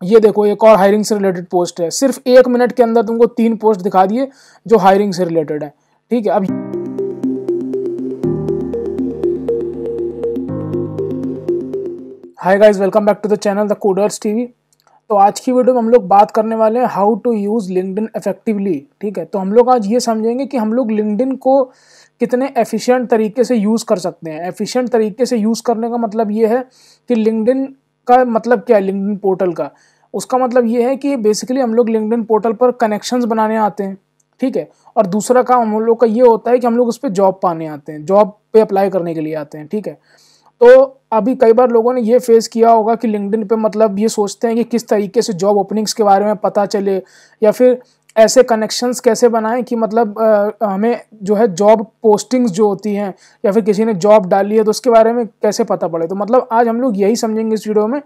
ये देखो एक और हायरिंग से रिलेटेड पोस्ट है, सिर्फ 1 मिनट के अंदर तुमको 3 पोस्ट दिखा दिए जो हायरिंग से रिलेटेड है। ठीक है, अब hi guys, welcome back to the channel the coders TV. तो आज की वीडियो में हम लोग बात करने वाले हैं how to use LinkedIn effectively. ठीक है, तो हम लोग आज ये समझेंगे कि हम लोग लिंक्डइन को कितने एफिशिएंट तरीके से यूज़ कर सकते हैं। एफिशिएंट तरीके से यूज़ करने का मतलब ये है कि लिंक्डइन का मतलब क्या है, लिंक्डइन पोर्टल का उसका मतलब ये है कि बेसिकली हम लोग लिंक्डइन पोर्टल पर कनेक्शंस बनाने आते हैं। ठीक है, और दूसरा काम हम लोग का ये होता है कि हम लोग उस पर जॉब पाने आते हैं, जॉब पे अप्लाई करने के लिए आते हैं। ठीक है, तो अभी कई बार लोगों ने ये फेस किया होगा कि लिंक्डइन पे मतलब ये सोचते हैं कि किस तरीके से जॉब ओपनिंग्स के बारे में पता चले, या फिर ऐसे कनेक्शंस कैसे बनाएं कि मतलब हमें जो है जॉब पोस्टिंग्स जो होती हैं या फिर किसी ने जॉब डाली है तो उसके बारे में कैसे पता पड़े। तो मतलब आज हम लोग यही समझेंगे इस वीडियो में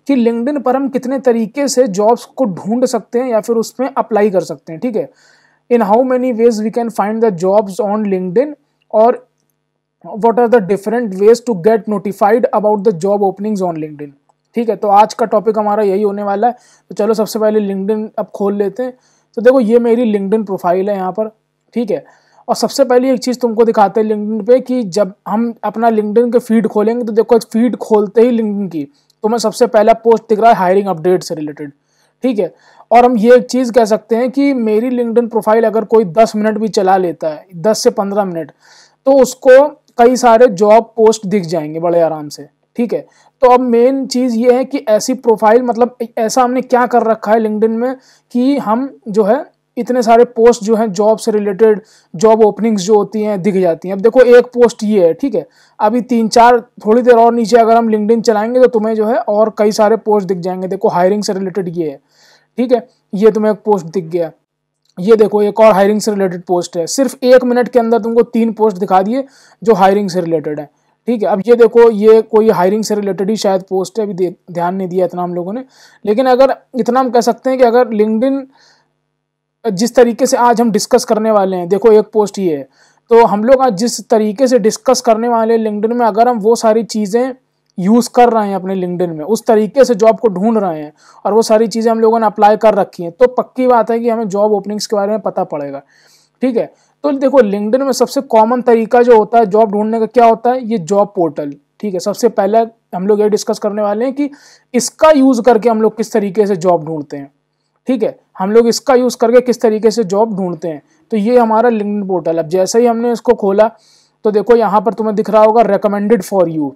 कि लिंक्डइन पर हम कितने तरीके से जॉब्स को ढूंढ सकते हैं या फिर उसमें अप्लाई कर सकते हैं। ठीक है, in how many ways we can find the jobs on LinkedIn, और what are the different ways to get notified about the job openings on LinkedIn। ठीक है, तो आज का टॉपिक हमारा यही होने वाला है। तो चलो सबसे पहले लिंक्डइन अब खोल लेते हैं। तो देखो ये मेरी लिंक्डइन प्रोफाइल है यहाँ पर। ठीक है, और सबसे पहले एक चीज़ तुमको दिखाते हैं लिंक्डइन पे कि जब हम अपना लिंक्डइन के फीड खोलेंगे तो देखो फीड खोलते ही लिंक्डइन की तुम्हें सबसे पहला पोस्ट दिख रहा है हायरिंग अपडेट से रिलेटेड। ठीक है, और हम ये एक चीज़ कह सकते हैं कि मेरी लिंक्डइन प्रोफाइल अगर कोई 10 मिनट भी चला लेता है, 10 से 15 मिनट, तो उसको कई सारे जॉब पोस्ट दिख जाएंगे बड़े आराम से। ठीक है, तो अब मेन चीज़ ये है कि ऐसी प्रोफाइल मतलब ऐसा हमने क्या कर रखा है लिंक्डइन में कि हम जो है इतने सारे पोस्ट जो हैं जॉब से रिलेटेड, जॉब ओपनिंग्स जो होती हैं दिख जाती हैं। अब देखो एक पोस्ट ये है। ठीक है, अभी 3-4 थोड़ी देर और नीचे अगर हम लिंक्डइन चलाएंगे तो तुम्हें जो है और कई सारे पोस्ट दिख जाएंगे। देखो हायरिंग से रिलेटेड ये है। ठीक है, ये तुम्हें एक पोस्ट दिख गया। ये देखो एक और हायरिंग से रिलेटेड पोस्ट है, सिर्फ 1 मिनट के अंदर तुमको 3 पोस्ट दिखा दिए जो हायरिंग से रिलेटेड है। ठीक है, अब ये देखो ये कोई हायरिंग से रिलेटेड ही शायद पोस्ट है, अभी ध्यान नहीं दिया इतना हम लोगों ने, लेकिन अगर इतना हम कह सकते हैं कि अगर लिंक्डइन जिस तरीके से आज हम डिस्कस करने वाले हैं, देखो एक पोस्ट ये है, तो हम लोग आज जिस तरीके से डिस्कस करने वाले हैं लिंक्डइन में, अगर हम वो सारी चीज़ें यूज़ कर रहे हैं अपने लिंक्डइन में, उस तरीके से जॉब को ढूंढ रहे हैं और वो सारी चीज़ें हम लोगों ने अप्लाई कर रखी हैं, तो पक्की बात है कि हमें जॉब ओपनिंग्स के बारे में पता पड़ेगा। ठीक है, तो देखो लिंक्डइन में सबसे कॉमन तरीका जो होता है जॉब ढूंढने का क्या होता है, ये जॉब पोर्टल। ठीक है, सबसे पहले हम लोग ये डिस्कस करने वाले हैं कि इसका यूज़ करके हम लोग किस तरीके से जॉब ढूंढते हैं। ठीक है, हम लोग इसका यूज़ करके किस तरीके से जॉब ढूंढते हैं। तो ये हमारा लिंक्डइन पोर्टल। अब जैसे ही हमने इसको खोला तो देखो यहाँ पर तुम्हें दिख रहा होगा रिकमेंडेड फॉर यू।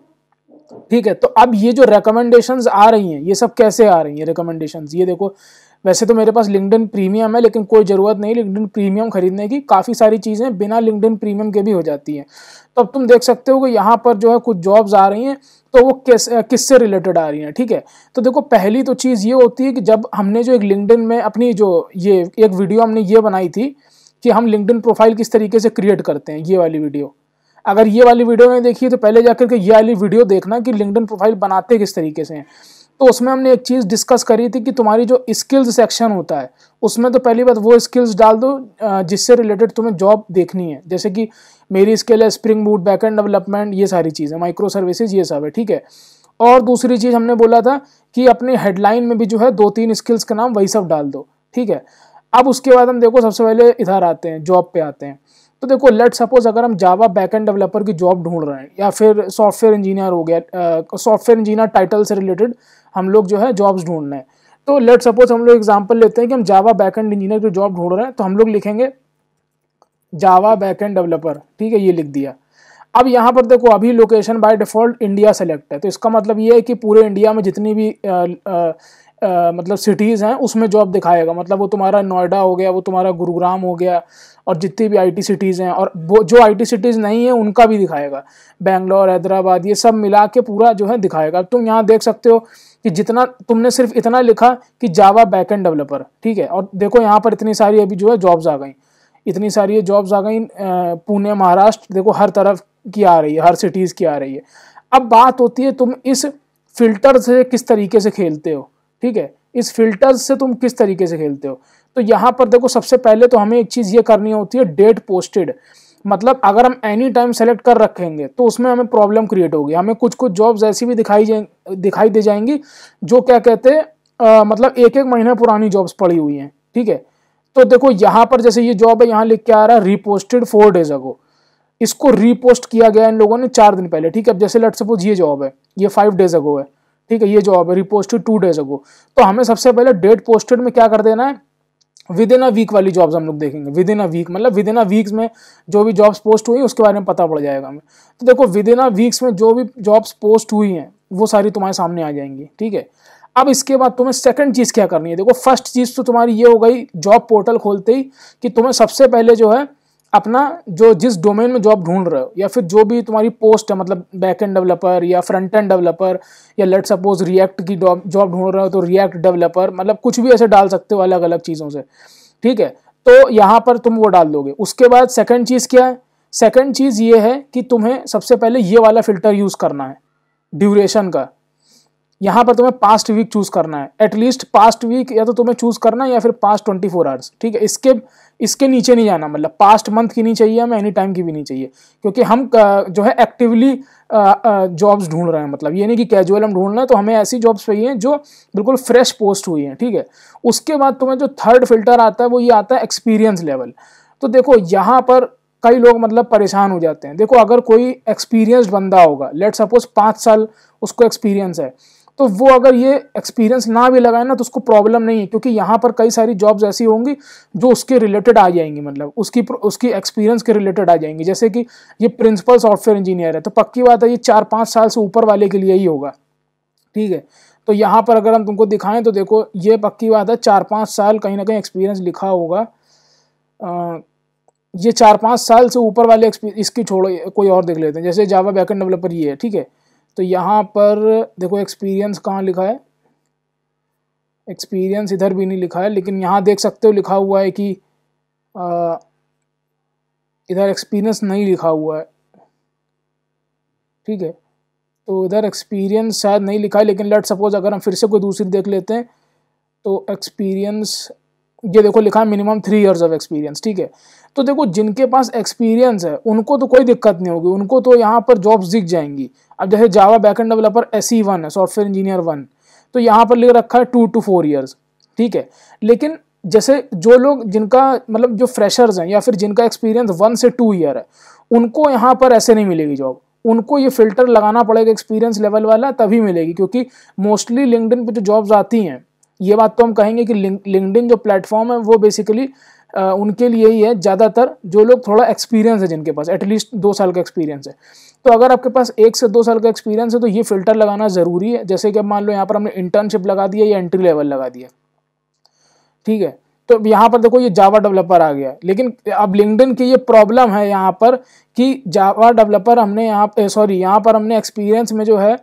ठीक है, तो अब ये जो रिकमेंडेशंस आ रही हैं ये सब कैसे आ रही हैं रिकमेंडेशंस, ये देखो वैसे तो मेरे पास लिंक्डइन प्रीमियम है लेकिन कोई ज़रूरत नहीं लिंक्डइन प्रीमियम खरीदने की, काफ़ी सारी चीज़ें बिना लिंक्डइन प्रीमियम के भी हो जाती हैं। तो अब तुम देख सकते हो कि यहाँ पर जो है कुछ जॉब्स आ रही हैं, तो वो किससे रिलेटेड आ रही हैं। ठीक है, तो देखो पहली तो चीज़ ये होती है कि जब हमने जो एक लिंक्डइन में अपनी जो ये एक वीडियो हमने ये बनाई थी कि हम लिंक्डइन प्रोफाइल किस तरीके से क्रिएट करते हैं, ये वाली वीडियो, अगर ये वाली वीडियो नहीं देखी तो पहले जाकर के ये वाली वीडियो देखना कि लिंक्डइन प्रोफाइल बनाते किस तरीके से हैं। तो उसमें हमने एक चीज़ डिस्कस करी थी कि तुम्हारी जो स्किल्स सेक्शन होता है उसमें तो पहली बात वो स्किल्स डाल दो जिससे रिलेटेड तुम्हें जॉब देखनी है। जैसे कि मेरी स्किल है स्प्रिंग बूट, बैकएंड डेवलपमेंट, ये सारी चीज़ें, माइक्रो सर्विसेज, ये सब है। ठीक है, और दूसरी चीज़ हमने बोला था कि अपने हेडलाइन में भी जो है 2-3 स्किल्स का नाम वही सब डाल दो। ठीक है, अब उसके बाद हम देखो सबसे पहले इधर आते हैं, जॉब पे आते हैं। तो देखो लेट सपोज अगर हम जावा बैकएंड डेवलपर की जॉब ढूंढ रहे हैं या फिर सॉफ्टवेयर इंजीनियर हो गया, सॉफ्टवेयर इंजीनियर टाइटल से रिलेटेड हम लोग जो है जॉब्स ढूंढ रहे हैं, तो लेट सपोज हम लोग एग्जांपल लेते हैं कि हम जावा बैकएंड इंजीनियर की जॉब ढूंढ रहे हैं, तो हम लोग लिखेंगे जावा बैकएंड डेवलपर। ठीक है, ये लिख दिया। अब यहाँ पर देखो अभी location by default India select है, तो इसका मतलब ये है कि पूरे इंडिया में जितनी भी मतलब सिटीज़ हैं उसमें जॉब दिखाएगा। मतलब वो तुम्हारा नोएडा हो गया, वो तुम्हारा गुरुग्राम हो गया, और जितनी भी आईटी सिटीज़ हैं, और वो जो आईटी सिटीज़ नहीं है उनका भी दिखाएगा, बेंगलोर, हैदराबाद, ये सब मिला के पूरा जो है दिखाएगा। तुम यहाँ देख सकते हो कि जितना तुमने सिर्फ इतना लिखा कि जावा बैकएंड डेवलपर। ठीक है, और देखो यहाँ पर इतनी सारी अभी जो है जॉब्स आ गई, इतनी सारी जॉब्स आ गई, पुणे, महाराष्ट्र, देखो हर तरफ की आ रही है, हर सिटीज़ की आ रही है। अब बात होती है तुम इस फिल्टर से किस तरीके से खेलते हो। ठीक है, इस फिल्टर्स से तुम किस तरीके से खेलते हो। तो यहाँ पर देखो सबसे पहले तो हमें एक चीज़ ये करनी होती है डेट पोस्टेड। मतलब अगर हम एनी टाइम सेलेक्ट कर रखेंगे तो उसमें हमें प्रॉब्लम क्रिएट होगी, हमें कुछ कुछ जॉब्स ऐसी भी दिखाई दे जाएंगी जो क्या कहते हैं मतलब एक एक महीना पुरानी जॉब्स पड़ी हुई हैं, ठीक है। तो देखो यहाँ पर जैसे ये जॉब है, यहाँ लिख के आ रहा है रिपोस्टेड 4 days अगो, इसको रीपोस्ट किया गया इन लोगों ने 4 दिन पहले, ठीक है। अब जैसे लेट्स सपोज ये जॉब है, ये 5 days अगो है, ठीक है। ये जॉब है रिपोस्टेड 2 days अगो, तो हमें सबसे पहले डेट पोस्टेड में क्या कर देना है, विद इन अ वीक वाली जॉब्स हम लोग देखेंगे। विद इन अ वीक मतलब विद इन अ वीक्स में जो भी जॉब्स पोस्ट हुई उसके बारे में पता पड़ जाएगा हमें। तो देखो विद इन अ वीक्स में जो भी जॉब्स पोस्ट हुई हैं वो सारी तुम्हारे सामने आ जाएंगी, ठीक है। अब इसके बाद तुम्हें सेकंड चीज क्या करनी है, देखो फर्स्ट चीज तो तुम्हारी ये हो गई जॉब पोर्टल खोलते ही कि तुम्हें सबसे पहले जो है अपना जो जिस डोमेन में जॉब ढूंढ रहे हो या फिर जो भी तुम्हारी पोस्ट है, मतलब बैक एंड डेवलपर या फ्रंट एंड डेवलपर या लेट सपोज रिएक्ट की जॉब ढूंढ रहे हो तो रिएक्ट डेवलपर, मतलब कुछ भी ऐसे डाल सकते हो अलग अलग चीज़ों से, ठीक है। तो यहाँ पर तुम वो डाल दोगे। उसके बाद सेकंड चीज़ क्या है, सेकंड चीज़ ये है कि तुम्हें सबसे पहले ये वाला फिल्टर यूज़ करना है ड्यूरेशन का। यहाँ पर तुम्हें पास्ट वीक चूज करना है, एटलीस्ट पास्ट वीक या तो तुम्हें चूज करना है या फिर पास्ट 24 आवर्स, ठीक है। इसके नीचे नहीं जाना, मतलब पास्ट मंथ की नहीं चाहिए हमें, एनी टाइम की भी नहीं चाहिए, क्योंकि हम जो है एक्टिवली जॉब्स ढूंढ रहे हैं, मतलब ये नहीं कि कैजुअल हम ढूंढ रहे हैं, तो हमें ऐसी जॉब्स चाहिए जो बिल्कुल फ्रेश पोस्ट हुई हैं, ठीक है। उसके बाद तुम्हें जो थर्ड फिल्टर आता है वो ये आता है एक्सपीरियंस लेवल। तो देखो यहाँ पर कई लोग मतलब परेशान हो जाते हैं। देखो अगर कोई एक्सपीरियंस्ड बंदा होगा, लेट सपोज 5 साल उसको एक्सपीरियंस है, तो वो अगर ये एक्सपीरियंस ना भी लगाए ना तो उसको प्रॉब्लम नहीं है, क्योंकि यहाँ पर कई सारी जॉब्स ऐसी होंगी जो उसके रिलेटेड आ जाएंगी, मतलब उसकी एक्सपीरियंस के रिलेटेड आ जाएंगी। जैसे कि ये प्रिंसिपल सॉफ्टवेयर इंजीनियर है, तो पक्की बात है ये 4-5 साल से ऊपर वाले के लिए ही होगा, ठीक है। तो यहाँ पर अगर हम तुमको दिखाएं तो देखो ये पक्की बात है 4-5 साल कहीं ना कहीं एक्सपीरियंस लिखा होगा। ये 4-5 साल से ऊपर वाले इसकी छोड़ो, कोई और देख लेते हैं। जैसे जावा बैकएंड डेवलपर ये है, ठीक है। तो यहाँ पर देखो एक्सपीरियंस कहाँ लिखा है, एक्सपीरियंस इधर भी नहीं लिखा है, लेकिन यहाँ देख सकते हो लिखा हुआ है कि इधर एक्सपीरियंस नहीं लिखा हुआ है, ठीक है। तो इधर एक्सपीरियंस शायद नहीं लिखा है, लेकिन लेट सपोज अगर हम फिर से कोई दूसरी देख लेते हैं तो एक्सपीरियंस ये देखो लिखा है मिनिमम 3 years ऑफ एक्सपीरियंस, ठीक है। तो देखो जिनके पास एक्सपीरियंस है उनको तो कोई दिक्कत नहीं होगी, उनको तो यहाँ पर जॉब्स दिख जाएंगी। अब जैसे जावा बैकएंड डेवलपर SE1 है, सॉफ्टवेयर इंजीनियर 1, तो यहाँ पर लिख रखा है 2 to 4 years, ठीक है। लेकिन जैसे जो लोग जिनका मतलब जो फ्रेशर्स हैं या फिर जिनका एक्सपीरियंस 1 से 2 year है, उनको यहाँ पर ऐसे नहीं मिलेगी जॉब, उनको ये फिल्टर लगाना पड़ेगा एक्सपीरियंस लेवल वाला, तभी मिलेगी। क्योंकि मोस्टली लिंक्डइन पे जो जॉब्स आती हैं, ये बात तो हम कहेंगे कि लिंक्डइन जो प्लेटफॉर्म है वो बेसिकली उनके लिए ही है ज़्यादातर, जो लोग थोड़ा एक्सपीरियंस है, जिनके पास एटलीस्ट 2 साल का एक्सपीरियंस है। तो अगर आपके पास 1 से 2 साल का एक्सपीरियंस है तो ये फिल्टर लगाना ज़रूरी है। जैसे कि अब मान लो यहाँ पर हमने इंटर्नशिप लगा दिया या एंट्री लेवल लगा दिया, ठीक है। तो यहाँ पर देखो ये जावा डेवलपर आ गया, लेकिन अब लिंक्डइन की ये प्रॉब्लम है यहाँ पर कि जावा डेवलपर हमने यहाँ पर हमने एक्सपीरियंस में जो है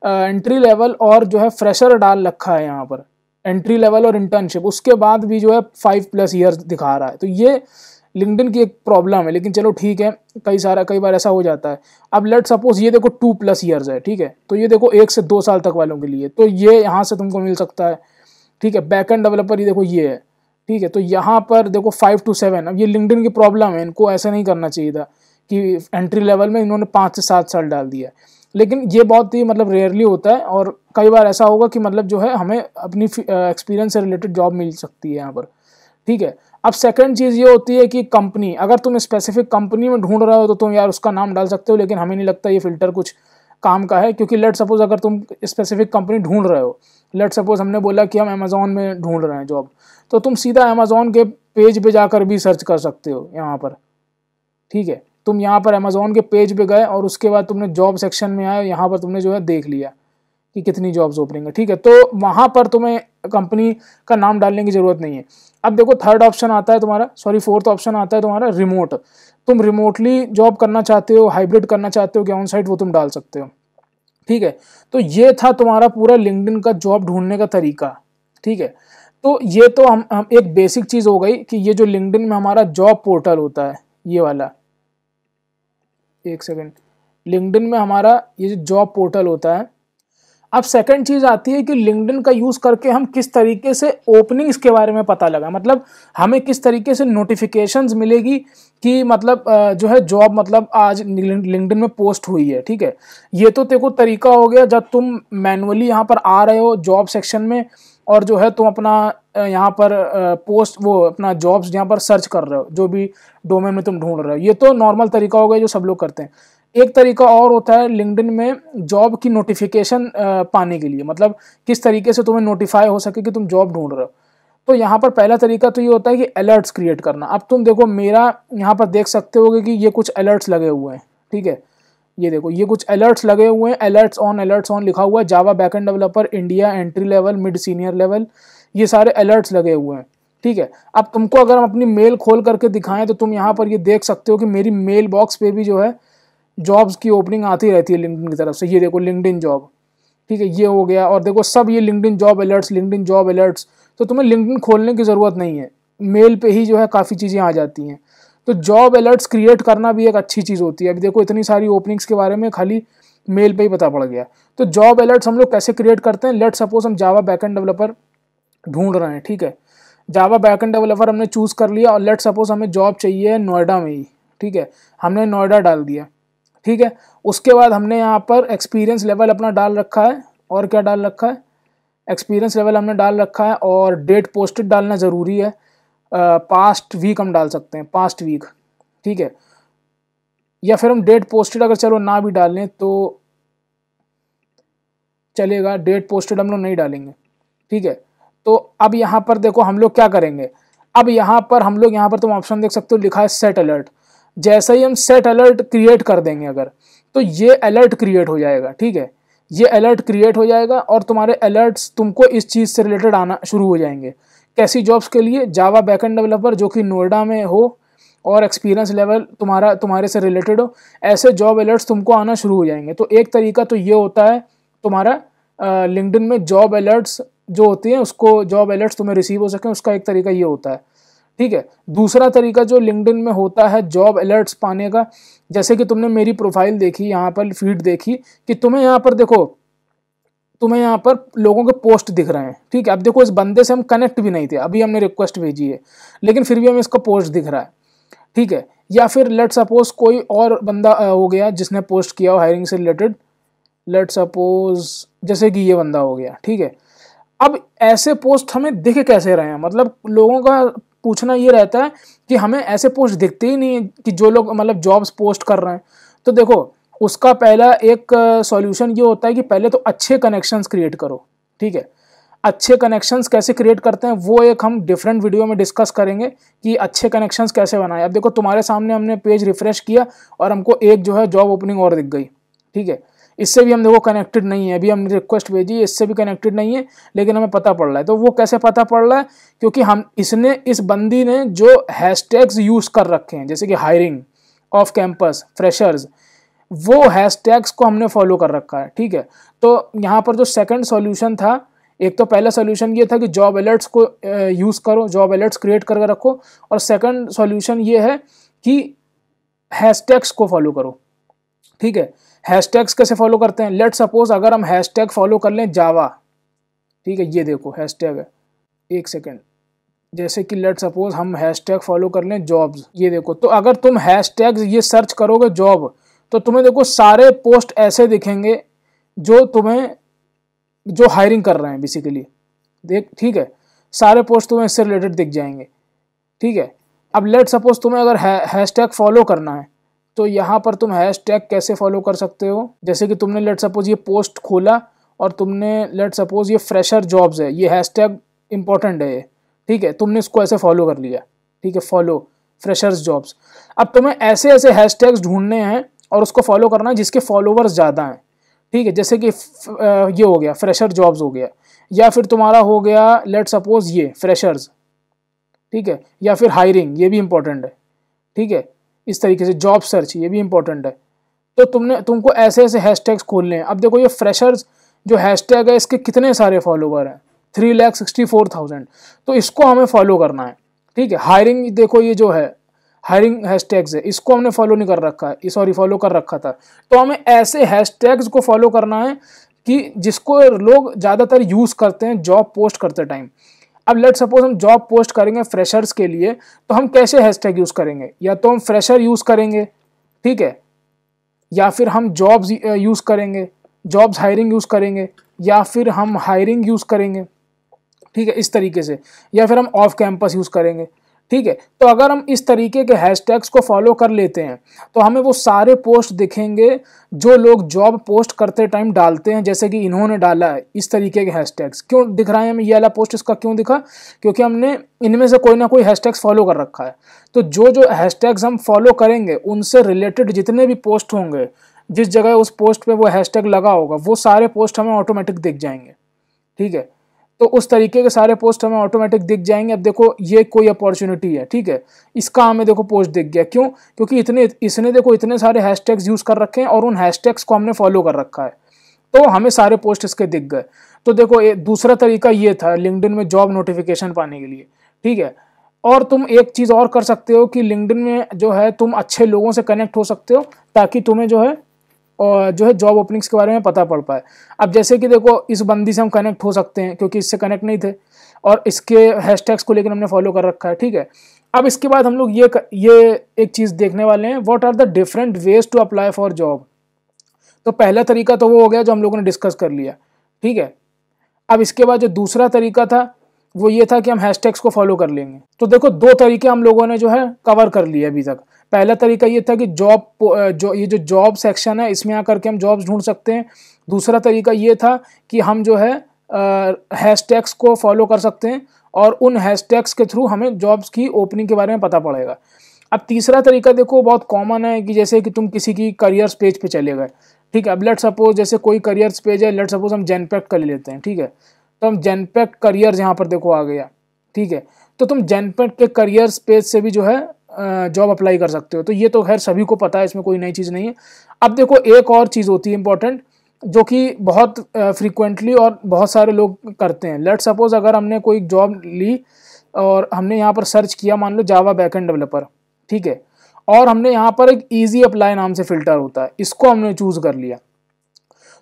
एंट्री लेवल और जो है फ्रेशर डाल रखा है, यहाँ पर एंट्री लेवल और इंटर्नशिप, उसके बाद भी जो है 5+ years दिखा रहा है। तो ये लिंक्डइन की एक प्रॉब्लम है, लेकिन चलो ठीक है, कई बार ऐसा हो जाता है। अब लेट सपोज ये देखो 2+ years है, ठीक है। तो ये देखो 1 से 2 साल तक वालों के लिए, तो ये यहाँ से तुमको मिल सकता है, ठीक है। बैकएंड डेवलपर ये देखो ये है, ठीक है। तो यहाँ पर देखो 5 to 7। अब ये लिंक्डइन की प्रॉब्लम है, इनको ऐसा नहीं करना चाहिए था कि एंट्री लेवल में इन्होंने 5 से 7 साल डाल दिया, लेकिन ये बहुत ही मतलब रेयरली होता है। और कई बार ऐसा होगा कि मतलब जो है हमें अपनी एक्सपीरियंस से रिलेटेड जॉब मिल सकती है यहाँ पर, ठीक है। अब सेकंड चीज़ ये होती है कि कंपनी, अगर तुम स्पेसिफिक कंपनी में ढूंढ रहे हो तो तुम यार उसका नाम डाल सकते हो, लेकिन हमें नहीं लगता ये फिल्टर कुछ काम का है। क्योंकि लेट सपोज अगर तुम स्पेसिफिक कंपनी ढूंढ रहे हो, लेट सपोज हमने बोला कि हम अमेजोन में ढूंढ रहे हैं जॉब, तो तुम सीधा अमेजोन के पेज पे जाकर भी सर्च कर सकते हो यहाँ पर, ठीक है। तुम यहाँ पर अमेजोन के पेज पे गए और उसके बाद तुमने जॉब सेक्शन में आए, यहाँ पर तुमने जो है देख लिया कि कितनी जॉब्स ओपनिंग है, ठीक है। तो वहाँ पर तुम्हें कंपनी का नाम डालने की ज़रूरत नहीं है। अब देखो फोर्थ ऑप्शन आता है तुम्हारा रिमोट। तुम रिमोटली जॉब करना चाहते हो, हाइब्रिड करना चाहते हो कि ऑन साइट, वो तुम डाल सकते हो, ठीक है। तो ये था तुम्हारा पूरा लिंक्डइन का जॉब ढूंढने का तरीका, ठीक है। तो ये तो हम एक बेसिक चीज़ हो गई कि ये जो लिंक्डइन में हमारा जॉब पोर्टल होता है, ये वाला, एक सेकेंड, लिंक्डइन में हमारा ये जो जॉब पोर्टल होता है। अब सेकंड चीज़ आती है कि लिंक्डइन का यूज़ करके हम किस तरीके से ओपनिंग्स के बारे में पता लगा, मतलब हमें किस तरीके से नोटिफिकेशंस मिलेगी कि मतलब जो है जॉब मतलब आज लिंक्डइन में पोस्ट हुई है, ठीक है। ये तो देखो तरीका हो गया जब तुम मैनुअली यहाँ पर आ रहे हो जॉब सेक्शन में और जो है तुम अपना यहाँ पर पोस्ट वो अपना जॉब्स यहाँ पर सर्च कर रहे हो, जो भी डोमेन में तुम ढूंढ रहे हो। ये तो नॉर्मल तरीका हो गया जो सब लोग करते हैं। एक तरीका और होता है लिंक्डइन में जॉब की नोटिफिकेशन पाने के लिए, मतलब किस तरीके से तुम्हें नोटिफाई हो सके कि तुम जॉब ढूंढ रहे हो। तो यहाँ पर पहला तरीका तो ये होता है कि अलर्ट्स क्रिएट करना। अब तुम देखो मेरा यहाँ पर देख सकते होगे कि ये कुछ अलर्ट्स लगे हुए हैं, ठीक है। ये देखो ये कुछ अलर्ट्स लगे हुए हैं, अलर्ट्स ऑन लिखा हुआ है, Java backend developer India entry level mid senior level, ये सारे अलर्ट्स लगे हुए हैं, ठीक है। अब तुमको अगर हम अपनी मेल खोल करके दिखाएं तो तुम यहाँ पर ये देख सकते हो कि मेरी मेल बॉक्स पे भी जो है जॉब्स की ओपनिंग आती रहती है लिंक्डइन की तरफ से। ये देखो लिंक्डइन जॉब, ठीक है, ये हो गया। और देखो सब ये लिंक्डइन जॉब अलर्ट्स। तो तुम्हें लिंक्डइन खोलने की ज़रूरत नहीं है, मेल पे ही जो है काफ़ी चीज़ें आ जाती हैं। तो जॉब अलर्ट्स क्रिएट करना भी एक अच्छी चीज़ होती है। अभी देखो इतनी सारी ओपनिंग्स के बारे में खाली मेल पे ही पता पड़ गया। तो जॉब अलर्ट्स हम लोग कैसे क्रिएट करते हैं, लेट सपोज हम जावा बैकएंड डेवलपर ढूंढ रहे हैं, ठीक है। जावा बैकएंड डेवलपर हमने चूज़ कर लिया और लेट सपोज हमें जॉब चाहिए नोएडा में ही, ठीक है। हमने नोएडा डाल दिया, ठीक है। उसके बाद हमने यहाँ पर एक्सपीरियंस लेवल अपना डाल रखा है, और क्या डाल रखा है, एक्सपीरियंस लेवल हमने डाल रखा है, और डेट पोस्टेड डालना ज़रूरी है। पास्ट वीक हम डाल सकते हैं, पास्ट वीक, ठीक है। या फिर हम डेट पोस्टेड अगर चलो ना भी डालें तो चलेगा, डेट पोस्टेड हम लोग नहीं डालेंगे, ठीक है। तो अब यहाँ पर देखो हम लोग क्या करेंगे, अब यहाँ पर हम लोग यहाँ पर तुम ऑप्शन देख सकते हो लिखा है सेट अलर्ट। जैसे ही हम सेट अलर्ट क्रिएट कर देंगे अगर, तो ये अलर्ट क्रिएट हो जाएगा, ठीक है। ये अलर्ट क्रिएट हो जाएगा और तुम्हारे अलर्ट्स तुमको इस चीज़ से रिलेटेड आना शुरू हो जाएंगे। कैसी जॉब्स के लिए, जावा बैकएंड डेवलपर जो कि नोएडा में हो और एक्सपीरियंस लेवल तुम्हारे से रिलेटेड हो, ऐसे जॉब अलर्ट्स तुमको आना शुरू हो जाएंगे। तो एक तरीका तो ये होता है तुम्हारा लिंक्डइन में जॉब अलर्ट्स जो होती हैं उसको, जॉब अलर्ट्स तुम्हें रिसीव हो सकें, उसका एक तरीका ये होता है, ठीक है। दूसरा तरीका जो लिंक्डइन में होता है जॉब अलर्ट्स पाने का, जैसे कि तुमने मेरी प्रोफाइल देखी, यहाँ पर फीड देखी कि तुम्हें यहाँ पर देखो, तुम्हें यहाँ पर लोगों के पोस्ट दिख रहे हैं, ठीक है। अब देखो इस बंदे से हम कनेक्ट भी नहीं थे, अभी हमने रिक्वेस्ट भेजी है, लेकिन फिर भी हमें इसका पोस्ट दिख रहा है, ठीक है। या फिर लेट सपोज कोई और बंदा हो गया जिसने पोस्ट किया हो हायरिंग से रिलेटेड, लेट सपोज जैसे कि ये बंदा हो गया, ठीक है। अब ऐसे पोस्ट हमें दिख कैसे रहे हैं, मतलब लोगों का पूछना ये रहता है कि हमें ऐसे पोस्ट दिखते ही नहीं है कि जो लोग मतलब जॉब्स पोस्ट कर रहे हैं। तो देखो उसका पहला एक सॉल्यूशन ये होता है कि पहले तो अच्छे कनेक्शंस क्रिएट करो, ठीक है। अच्छे कनेक्शंस कैसे क्रिएट करते हैं वो एक हम डिफरेंट वीडियो में डिस्कस करेंगे कि अच्छे कनेक्शंस कैसे बनाए। अब देखो तुम्हारे सामने हमने पेज रिफ्रेश किया और हमको एक जो है जॉब ओपनिंग और दिख गई, ठीक है। इससे भी हम देखो कनेक्टेड नहीं है, अभी हमने रिक्वेस्ट भेजी, इससे भी कनेक्टेड नहीं है, लेकिन हमें पता पड़ रहा है। तो वो कैसे पता पड़ रहा है, क्योंकि इस बंदी ने जो हैशटैग्स यूज़ कर रखे हैं, जैसे कि हायरिंग, ऑफ कैंपस, फ्रेशर्स, वो हैशटैग्स को हमने फॉलो कर रखा है, ठीक है। तो यहाँ पर जो सेकंड सॉल्यूशन था, एक तो पहला सॉल्यूशन ये था कि जॉब अलर्ट्स को यूज़ करो, जॉब अलर्ट्स क्रिएट करके रखो, और सेकंड सॉल्यूशन ये है कि हैशटैग्स को फॉलो करो, ठीक है। हैशटैग्स कैसे फॉलो करते हैं, लेट सपोज अगर हम हैशटैग फॉलो कर लें जावा, ठीक है, ये देखो हैशटैग है, एक सेकेंड, जैसे कि लेट सपोज हम हैशटैग फॉलो कर लें जॉब्स, ये देखो। तो अगर तुम हैशटैग्स ये सर्च करोगे जॉब, तो तुम्हें देखो सारे पोस्ट ऐसे दिखेंगे जो हायरिंग कर रहे हैं बेसिकली, देख, ठीक है। सारे पोस्ट तुम्हें इससे रिलेटेड दिख जाएंगे, ठीक है। अब लेट सपोज तुम्हें अगर हैशटैग फॉलो करना है, तो यहाँ पर तुम हैशटैग कैसे फॉलो कर सकते हो, जैसे कि तुमने लेट सपोज ये पोस्ट खोला और तुमने लेट सपोज ये फ्रेशर जॉब्स है, ये हैशटैग इंपॉर्टेंट है ये, ठीक है। तुमने इसको ऐसे फॉलो कर लिया, ठीक है, फॉलो फ्रेशर्स जॉब्स। अब तुम्हें ऐसे ऐसे हैशटैग्स ढूंढने हैं और उसको फॉलो करना है जिसके फॉलोवर्स ज़्यादा हैं, ठीक है। जैसे कि ये हो गया फ्रेशर जॉब्स हो गया, या फिर तुम्हारा हो गया लेट सपोज ये फ्रेशर्स, ठीक है, या फिर हायरिंग, ये भी इंपॉर्टेंट है, ठीक है। इस तरीके से जॉब सर्च, ये भी इंपॉर्टेंट है। तो तुमको ऐसे ऐसे हैशटैग्स खोलने हैं। अब देखो ये फ्रेशर्स जो हैशटैग है इसके कितने सारे फॉलोवर हैं, 3,64,000, तो इसको हमें फॉलो करना है, ठीक है। हायरिंग देखो ये जो है हायरिंग हैशटैग्स है, इसको हमने फॉलो नहीं कर रखा है, सॉरी फॉलो कर रखा था। तो हमें ऐसे हैशटैग्स को फॉलो करना है कि जिसको लोग ज़्यादातर यूज़ करते हैं जॉब पोस्ट करते टाइम। अब लेट सपोज हम जॉब पोस्ट करेंगे फ्रेशर्स के लिए, तो हम कैसे हैशटैग यूज़ करेंगे, या तो हम फ्रेशर यूज़ करेंगे, ठीक है, या फिर हम जॉब्स यूज़ करेंगे, जॉब्स हायरिंग यूज़ करेंगे, या फिर हम हायरिंग यूज़ करेंगे, ठीक है, इस तरीके से, या फिर हम ऑफ कैंपस यूज़ करेंगे। ठीक है, तो अगर हम इस तरीके के हैशटैग्स को फॉलो कर लेते हैं तो हमें वो सारे पोस्ट दिखेंगे जो लोग जॉब पोस्ट करते टाइम डालते हैं, जैसे कि इन्होंने डाला है इस तरीके के हैशटैग्स। क्यों दिख रहा है हमें ये वाला पोस्ट, इसका क्यों दिखा? क्योंकि हमने इनमें से कोई ना कोई हैशटैग्स फॉलो कर रखा है। तो जो जो हैशटैग्स हम फॉलो करेंगे उनसे रिलेटेड जितने भी पोस्ट होंगे, जिस जगह उस पोस्ट पे वो हैशटैग लगा होगा, वो सारे पोस्ट हमें ऑटोमेटिक दिख जाएंगे। ठीक है, तो उस तरीके के सारे पोस्ट हमें ऑटोमेटिक दिख जाएंगे। अब देखो ये कोई अपॉर्चुनिटी है, ठीक है, इसका हमें देखो पोस्ट दिख गया। क्यों? क्योंकि इसने देखो इतने सारे हैशटैग्स यूज़ कर रखे हैं और उन हैशटैग्स को हमने फॉलो कर रखा है, तो हमें सारे पोस्ट इसके दिख गए। तो देखो दूसरा तरीका ये था लिंक्डइन में जॉब नोटिफिकेशन पाने के लिए। ठीक है, और तुम एक चीज़ और कर सकते हो कि लिंक्डइन में जो है तुम अच्छे लोगों से कनेक्ट हो सकते हो, ताकि तुम्हें जो है जॉब ओपनिंग्स के बारे में पता पड़ पाए। अब जैसे कि देखो इस बंदी से हम कनेक्ट हो सकते हैं क्योंकि इससे कनेक्ट नहीं थे और इसके हैशटैग्स को लेकर हमने फॉलो कर रखा है। ठीक है, अब इसके बाद हम लोग ये एक चीज़ देखने वाले हैं, what are the different ways to apply for job. तो पहला तरीका तो वो हो गया जो हम लोगों ने डिस्कस कर लिया। ठीक है, अब इसके बाद जो दूसरा तरीका था वो ये था कि हम हैशटैग्स को फॉलो कर लेंगे। तो देखो दो तरीके हम लोगों ने जो है कवर कर लिए अभी तक। पहला तरीका ये था कि ये जो जॉब सेक्शन है इसमें आकर के हम जॉब्स ढूंढ सकते हैं। दूसरा तरीका ये था कि हम जो है हैशटैग्स को फॉलो कर सकते हैं और उन हैशटैग्स के थ्रू हमें जॉब्स की ओपनिंग के बारे में पता पड़ेगा। अब तीसरा तरीका देखो बहुत कॉमन है कि जैसे कि तुम किसी की करियर्स पेज पे चले गए। ठीक है, अब लेट सपोज जैसे कोई करियर्स पेज है, लेट सपोज हम जेनपैक्ट कर लेते हैं। ठीक है, तो हम जेनपैक्ट करियर्स यहाँ पर देखो आ गया। ठीक है, तो तुम जेनपैक्ट के करियर्स पेज से भी जो है जॉब अप्लाई कर सकते हो। तो ये तो खैर सभी को पता है, इसमें कोई नई चीज़ नहीं है। अब देखो एक और चीज़ होती है इंपॉर्टेंट, जो कि बहुत फ्रीक्वेंटली और बहुत सारे लोग करते हैं। लेट सपोज अगर हमने कोई जॉब ली और हमने यहाँ पर सर्च किया, मान लो जावा बैकएंड डेवलपर। ठीक है, और हमने यहाँ पर एक इजी अप्लाई नाम से फिल्टर होता है, इसको हमने चूज़ कर लिया।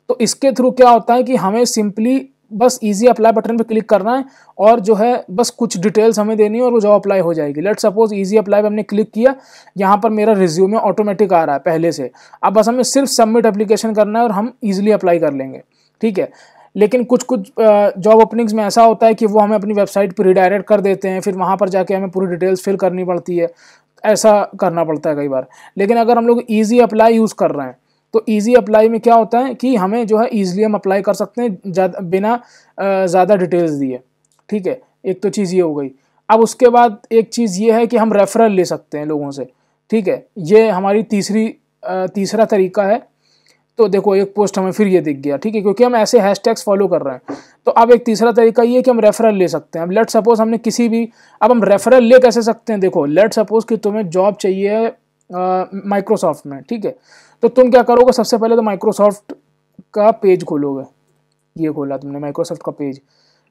तो इसके थ्रू क्या होता है कि हमें सिंपली बस इजी अप्लाई बटन पे क्लिक करना है और जो है बस कुछ डिटेल्स हमें देनी है और वो जॉब अप्लाई हो जाएगी। लेट सपोज इजी अप्लाई पे हमने क्लिक किया, यहाँ पर मेरा रिज्यूमे ऑटोमेटिक आ रहा है पहले से। अब बस हमें सिर्फ सबमिट एप्लीकेशन करना है और हम इजीली अप्लाई कर लेंगे। ठीक है, लेकिन कुछ जॉब ओपनिंग्स में ऐसा होता है कि वो हमें अपनी वेबसाइट पर रिडायरेक्ट कर देते हैं, फिर वहाँ पर जाके हमें पूरी डिटेल्स फिल करनी पड़ती है, ऐसा करना पड़ता है कई बार। लेकिन अगर हम लोग ईजी अप्लाई यूज़ कर रहे हैं तो इजी अप्लाई में क्या होता है कि हमें जो है ईजिली हम अप्लाई कर सकते हैं बिना ज़्यादा डिटेल्स दिए। ठीक है, एक तो चीज़ ये हो गई। अब उसके बाद एक चीज़ ये है कि हम रेफरल ले सकते हैं लोगों से। ठीक है, ये हमारी तीसरा तरीका है। तो देखो एक पोस्ट हमें फिर ये दिख गया। ठीक है, क्योंकि हम ऐसे हैशटैग्स फॉलो कर रहे हैं। तो अब एक तीसरा तरीका ये है कि हम रेफरल ले सकते हैं। अब लेट सपोज हमने अब हम रेफरल ले कैसे सकते हैं? देखो लेट सपोज कि तुम्हें जॉब चाहिए माइक्रोसॉफ्ट में। ठीक है, तो तुम क्या करोगे? सबसे पहले तो माइक्रोसॉफ्ट का पेज खोलोगे। ये खोला तुमने माइक्रोसॉफ्ट का पेज।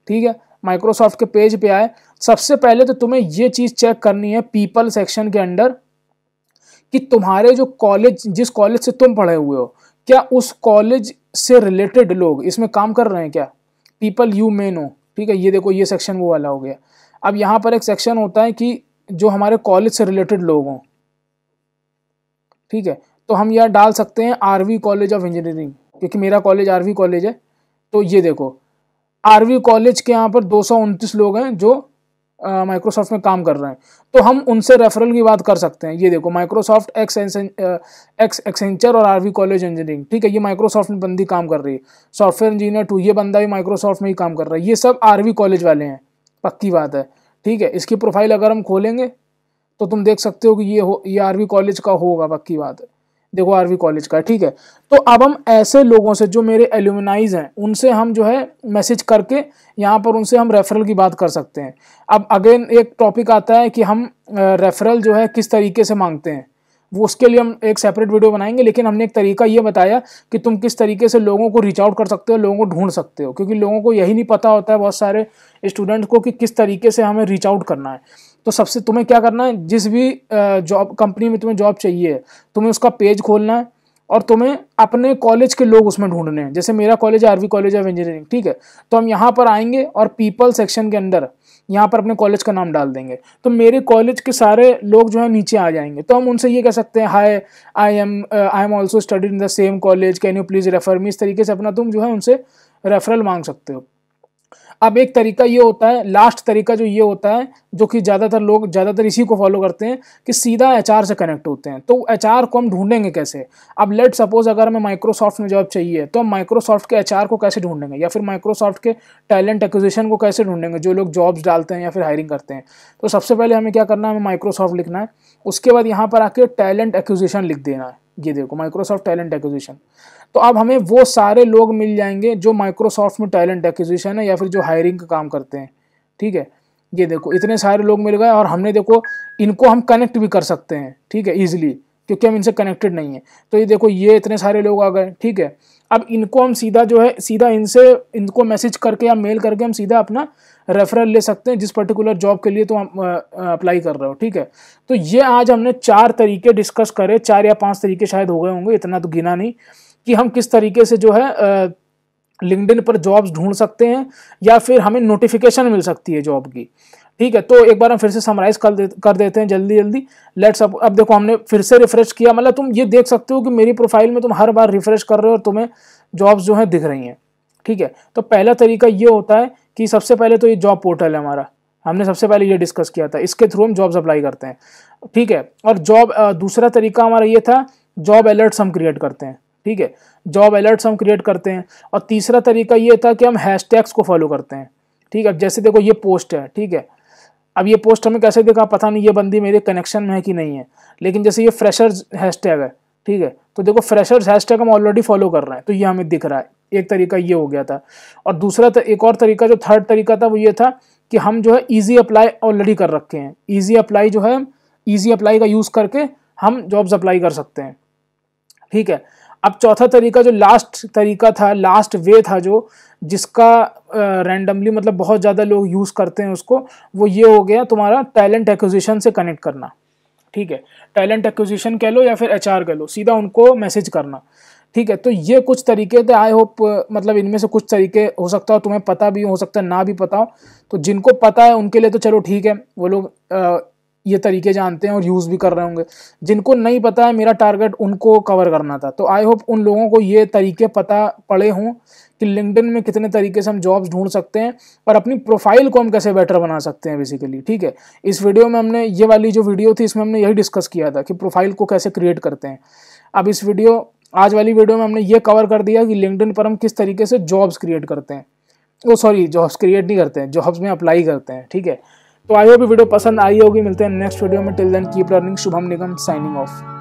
ठीक है, माइक्रोसॉफ्ट के पेज पे आए, सबसे पहले तो तुम्हें ये चीज़ चेक करनी है पीपल सेक्शन के अंदर कि तुम्हारे जो जिस कॉलेज से तुम पढ़े हुए हो, क्या उस कॉलेज से रिलेटेड लोग इसमें काम कर रहे हैं क्या? People you may know. ठीक है, ये देखो ये सेक्शन वो वाला हो गया। अब यहाँ पर एक सेक्शन होता है कि जो हमारे कॉलेज से रिलेटेड लोग हों। ठीक है, तो हम यहाँ डाल सकते हैं आरवी कॉलेज ऑफ इंजीनियरिंग, क्योंकि मेरा कॉलेज आरवी कॉलेज है। तो ये देखो आरवी कॉलेज के यहाँ पर 229 लोग हैं जो माइक्रोसॉफ्ट में काम कर रहे हैं। तो हम उनसे रेफरल की बात कर सकते हैं। ये देखो माइक्रोसॉफ्ट एक्स एक्सेंचर और आरवी कॉलेज इंजीनियरिंग। ठीक है, ये माइक्रोसॉफ्ट में बंदी काम कर रही है। सॉफ्टवेयर इंजीनियर 2 ये बंदा भी माइक्रोसॉफ्ट में ही काम कर रहा है। ये सब आरवी कॉलेज वाले हैं, पक्की बात है। ठीक है, इसकी प्रोफाइल अगर हम खोलेंगे तो तुम देख सकते हो कि ये आरवी कॉलेज का होगा, पक्की बात है। देखो आरवी कॉलेज का। ठीक है, तो अब हम ऐसे लोगों से जो मेरे एल्यूमिनाइज हैं उनसे हम जो है मैसेज करके यहाँ पर उनसे हम रेफरल की बात कर सकते हैं। अब अगेन एक टॉपिक आता है कि हम रेफरल जो है किस तरीके से मांगते हैं, वो उसके लिए हम एक सेपरेट वीडियो बनाएंगे। लेकिन हमने एक तरीका ये बताया कि तुम किस तरीके से लोगों को रीच आउट कर सकते हो, लोगों को ढूंढ सकते हो, क्योंकि लोगों को यही नहीं पता होता है, बहुत सारे स्टूडेंट्स को, कि किस तरीके से हमें रीच आउट करना है। तो सबसे तुम्हें क्या करना है, जिस भी जॉब कंपनी में तुम्हें जॉब चाहिए तुम्हें उसका पेज खोलना है और तुम्हें अपने कॉलेज के लोग उसमें ढूंढने हैं। जैसे मेरा कॉलेज है आरवी कॉलेज ऑफ इंजीनियरिंग। ठीक है, तो हम यहाँ पर आएंगे और पीपल सेक्शन के अंदर यहाँ पर अपने कॉलेज का नाम डाल देंगे, तो मेरे कॉलेज के सारे लोग जो है नीचे आ जाएंगे। तो हम उनसे ये कह सकते हैं, hi I am also studied in the same college, can you please refer me. इस तरीके से अपना तुम जो है उनसे रेफरल मांग सकते हो। अब एक तरीका ये होता है, लास्ट तरीका जो ये होता है, जो कि ज़्यादातर इसी को फॉलो करते हैं कि सीधा एचआर से कनेक्ट होते हैं। तो एचआर को हम ढूंढेंगे कैसे? अब लेट सपोज अगर हमें माइक्रोसॉफ्ट में जॉब चाहिए तो हम माइक्रोसॉफ्ट के एचआर को कैसे ढूंढेंगे, या फिर माइक्रोसॉफ्ट के टैलेंट एक्विजिशन को कैसे ढूंढेंगे, जो लोग जॉब्स डालते हैं या फिर हायरिंग करते हैं। तो सबसे पहले हमें क्या करना है, हमें माइक्रोसॉफ्ट लिखना है, उसके बाद यहाँ पर आके टैलेंट एक्विजिशन लिख देना है। ये देखो माइक्रोसॉफ्ट टैलेंट एक्विजिशन। तो अब हमें वो सारे लोग मिल जाएंगे जो माइक्रोसॉफ्ट में टैलेंट एक्विजिशन है या फिर जो हायरिंग का काम करते हैं। ठीक है, ये देखो इतने सारे लोग मिल गए, और हमने देखो इनको हम कनेक्ट भी कर सकते हैं, ठीक है, ईजिली, क्योंकि हम इनसे कनेक्टेड नहीं है। तो ये देखो ये इतने सारे लोग आ गए। ठीक है, अब इनको हम सीधा जो है सीधा इनको मैसेज करके या मेल करके हम सीधा अपना रेफरल ले सकते हैं जिस पर्टिकुलर जॉब के लिए तो हम अप्लाई कर रहे हो। ठीक है, तो ये आज हमने 4 तरीके डिस्कस करे, 4 या 5 तरीके शायद हो गए होंगे, इतना तो गिना नहीं, कि हम किस तरीके से जो है लिंक्डइन पर जॉब्स ढूंढ सकते हैं या फिर हमें नोटिफिकेशन मिल सकती है जॉब की। ठीक है, तो एक बार हम फिर से समराइज कर देते हैं जल्दी जल्दी। लेट्स अब देखो हमने फिर से रिफ्रेश किया, मतलब तुम ये देख सकते हो कि मेरी प्रोफाइल में तुम हर बार रिफ्रेश कर रहे हो और तुम्हें जॉब्स जो है दिख रही हैं। ठीक है, तो पहला तरीका ये होता है कि सबसे पहले तो ये जॉब पोर्टल है हमारा, हमने सबसे पहले ये डिस्कस किया था, इसके थ्रू हम जॉब्स अप्लाई करते हैं। ठीक है, और दूसरा तरीका हमारा ये था, जॉब अलर्ट्स हम क्रिएट करते हैं। ठीक है, जॉब अलर्ट्स हम क्रिएट करते हैं। और तीसरा तरीका ये था कि हम हैशटैग्स को फॉलो करते हैं। ठीक है, अब जैसे देखो ये पोस्ट है, ठीक है, अब ये पोस्ट हमें कैसे देखा पता नहीं, ये बंदी मेरे कनेक्शन में है कि नहीं है, लेकिन जैसे ये फ्रेशर्स हैशटैग है, ठीक है, तो देखो फ्रेशर्स हैशटैग हम ऑलरेडी फॉलो कर रहे हैं, तो ये हमें दिख रहा है। एक तरीका ये हो गया था। और एक और तरीका जो थर्ड तरीका था वो ये था कि हम जो है ईजी अप्लाई ऑलरेडी कर रखे हैं। ईजी अप्लाई जो है, ईजी अप्लाई का यूज़ करके हम जॉब्स अप्लाई कर सकते हैं। ठीक है, अब चौथा तरीका जो लास्ट तरीका था, लास्ट वे था, जो जिसका रैंडमली मतलब बहुत ज़्यादा लोग यूज़ करते हैं उसको, वो ये हो गया तुम्हारा टैलेंट एक्विजिशन से कनेक्ट करना। ठीक है, टैलेंट एक्विजिशन कह लो या फिर एचआर कह लो, सीधा उनको मैसेज करना। ठीक है, तो ये कुछ तरीके थे। आई होप मतलब इनमें से कुछ तरीके हो सकता हो तुम्हें पता भी हो सकता है ना भी पता हो, तो जिनको पता है उनके लिए तो चलो ठीक है, वो लोग ये तरीके जानते हैं और यूज़ भी कर रहे होंगे। जिनको नहीं पता है, मेरा टारगेट उनको कवर करना था, तो आई होप उन लोगों को ये तरीके पता पड़े हों कि लिंक्डइन में कितने तरीके से हम जॉब्स ढूंढ सकते हैं और अपनी प्रोफाइल को हम कैसे बेटर बना सकते हैं बेसिकली। ठीक है, इस वीडियो में हमने ये वाली जो वीडियो थी इसमें हमने यही डिस्कस किया था कि प्रोफाइल को कैसे क्रिएट करते हैं। अब आज वाली वीडियो में हमने ये कवर कर दिया कि लिंक्डइन पर हम किस तरीके से जॉब्स क्रिएट करते हैं, जॉब्स क्रिएट नहीं करते हैं, जॉब्स में अप्लाई करते हैं। ठीक है, तो आई होप वीडियो पसंद आई होगी। मिलते हैं नेक्स्ट वीडियो में। Till then keep learning. Shubham Nigam signing of.